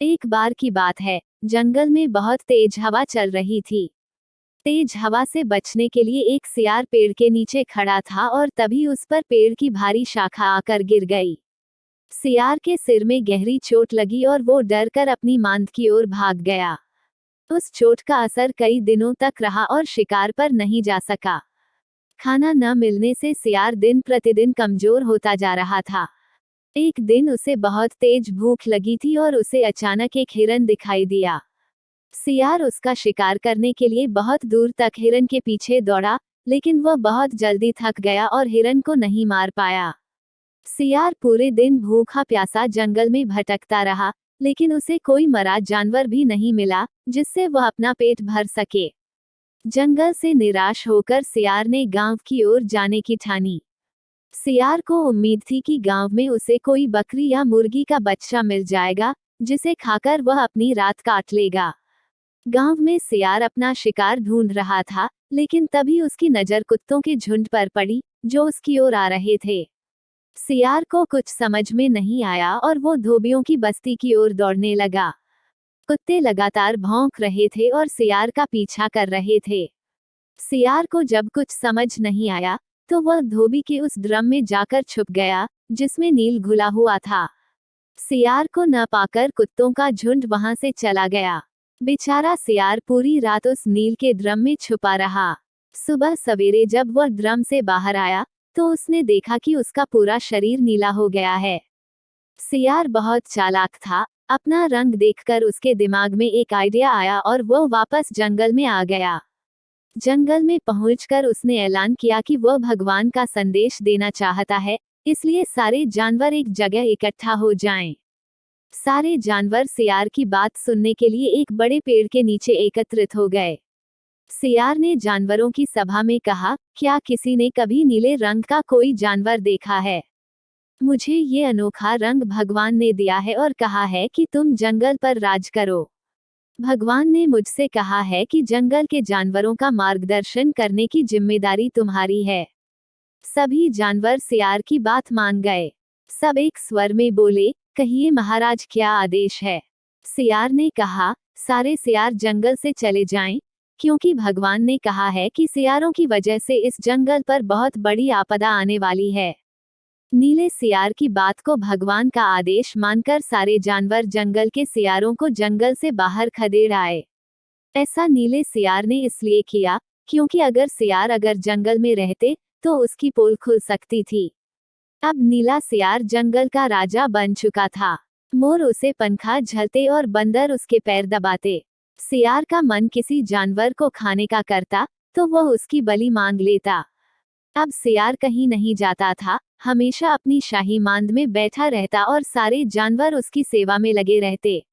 एक बार की बात है, जंगल में बहुत तेज हवा चल रही थी। तेज हवा से बचने के लिए एक सियार पेड़ के नीचे खड़ा था और तभी उस पर पेड़ की भारी शाखा आकर गिर गई। सियार के सिर में गहरी चोट लगी और वो डरकर अपनी मांद की ओर भाग गया। उस चोट का असर कई दिनों तक रहा और शिकार पर नहीं जा सका। खाना न मिलने से सियार दिन प्रतिदिन कमजोर होता जा रहा था। एक दिन उसे बहुत तेज भूख लगी थी और उसे अचानक एक हिरन दिखाई दिया। सियार उसका शिकार करने के लिए बहुत दूर तक हिरन के पीछे दौड़ा, लेकिन वह बहुत जल्दी थक गया और हिरन को नहीं मार पाया। सियार पूरे दिन भूखा प्यासा जंगल में भटकता रहा, लेकिन उसे कोई मरा जानवर भी नहीं मिला जिससे वह अपना पेट भर सके। जंगल से निराश होकर सियार ने गांव की ओर जाने की ठानी। सियार को उम्मीद थी कि गांव में उसे कोई बकरी या मुर्गी का बच्चा मिल जाएगा, जिसे खाकर वह अपनी रात काट लेगा। गांव में सियार अपना शिकार ढूंढ रहा था, लेकिन तभी उसकी नजर कुत्तों के झुंड पर पड़ी, जो उसकी ओर आ रहे थे। सियार को कुछ समझ में नहीं आया और वो धोबियों की बस्ती की ओर दौड़ने लगा। कुत्ते लगातार भौंक रहे थे और सियार का पीछा कर रहे थे। सियार को जब कुछ समझ नहीं आया, तो वह धोबी के उस ड्रम में जाकर छुप गया, जिसमें नील घुला हुआ था। सियार को न पाकर कुत्तों का झुंड वहां से चला गया। बेचारा सियार पूरी रात उस नील के ड्रम में छुपा रहा। सुबह सवेरे जब वह ड्रम से बाहर आया, तो उसने देखा कि उसका पूरा शरीर नीला हो गया है। सियार बहुत चालाक था। अपना रंग देखकर उसके दिमाग में एक आइडिया आया और वह वापस जंगल में आ गया। जंगल में पहुंचकर उसने ऐलान किया कि वह भगवान का संदेश देना चाहता है, इसलिए सारे जानवर एक जगह इकट्ठा हो जाएं। सारे जानवर सियार की बात सुनने के लिए एक बड़े पेड़ के नीचे एकत्रित हो गए। सियार ने जानवरों की सभा में कहा, क्या किसी ने कभी नीले रंग का कोई जानवर देखा है? मुझे ये अनोखा रंग भगवान ने दिया है और कहा है कि तुम जंगल पर राज करो। भगवान ने मुझसे कहा है कि जंगल के जानवरों का मार्गदर्शन करने की जिम्मेदारी तुम्हारी है। सभी जानवर सियार की बात मान गए। सब एक स्वर में बोले, कहिए महाराज, क्या आदेश है? सियार ने कहा, सारे सियार जंगल से चले जाएं, क्योंकि भगवान ने कहा है कि सियारों की वजह से इस जंगल पर बहुत बड़ी आपदा आने वाली है। नीले सियार की बात को भगवान का आदेश मानकर सारे जानवर जंगल के सियारों को जंगल से बाहर खदेड़ आए। ऐसा नीले सियार ने इसलिए किया, क्योंकि अगर जंगल में रहते, तो उसकी पोल खुल सकती थी। अब नीला सियार जंगल का राजा बन चुका था। मोर उसे पंखा झलते और बंदर उसके पैर दबाते। सियार का मन किसी जानवर को खाने का करता, तो वह उसकी बलि मांग लेता। अब सियार कहीं नहीं जाता था, हमेशा अपनी शाही मांद में बैठा रहता और सारे जानवर उसकी सेवा में लगे रहते।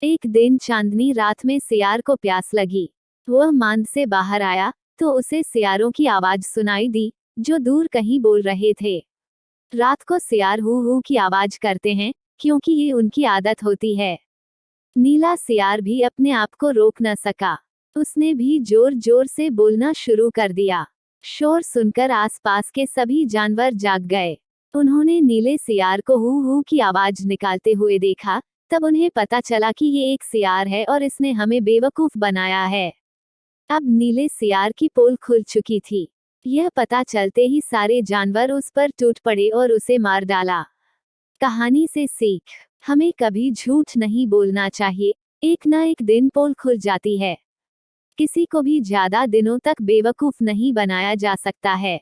एक दिन चांदनी रात में सियार को प्यास लगी। वह मांद से बाहर आया, तो उसे सियारों की आवाज सुनाई दी, जो दूर कहीं बोल रहे थे। रात को सियार हू हू की आवाज करते हैं, क्योंकि ये उनकी आदत होती है। नीला सियार भी अपने आप को रोक न सका। उसने भी जोर जोर से बोलना शुरू कर दिया। शोर सुनकर आसपास के सभी जानवर जाग गए। उन्होंने नीले सियार को हू हू की आवाज निकालते हुए देखा, तब उन्हें पता चला कि ये एक सियार है और इसने हमें बेवकूफ बनाया है। अब नीले सियार की पोल खुल चुकी थी। यह पता चलते ही सारे जानवर उस पर टूट पड़े और उसे मार डाला। कहानी से सीख, हमें कभी झूठ नहीं बोलना चाहिए, एक ना एक दिन पोल खुल जाती है। किसी को भी ज्यादा दिनों तक बेवकूफ नहीं बनाया जा सकता है।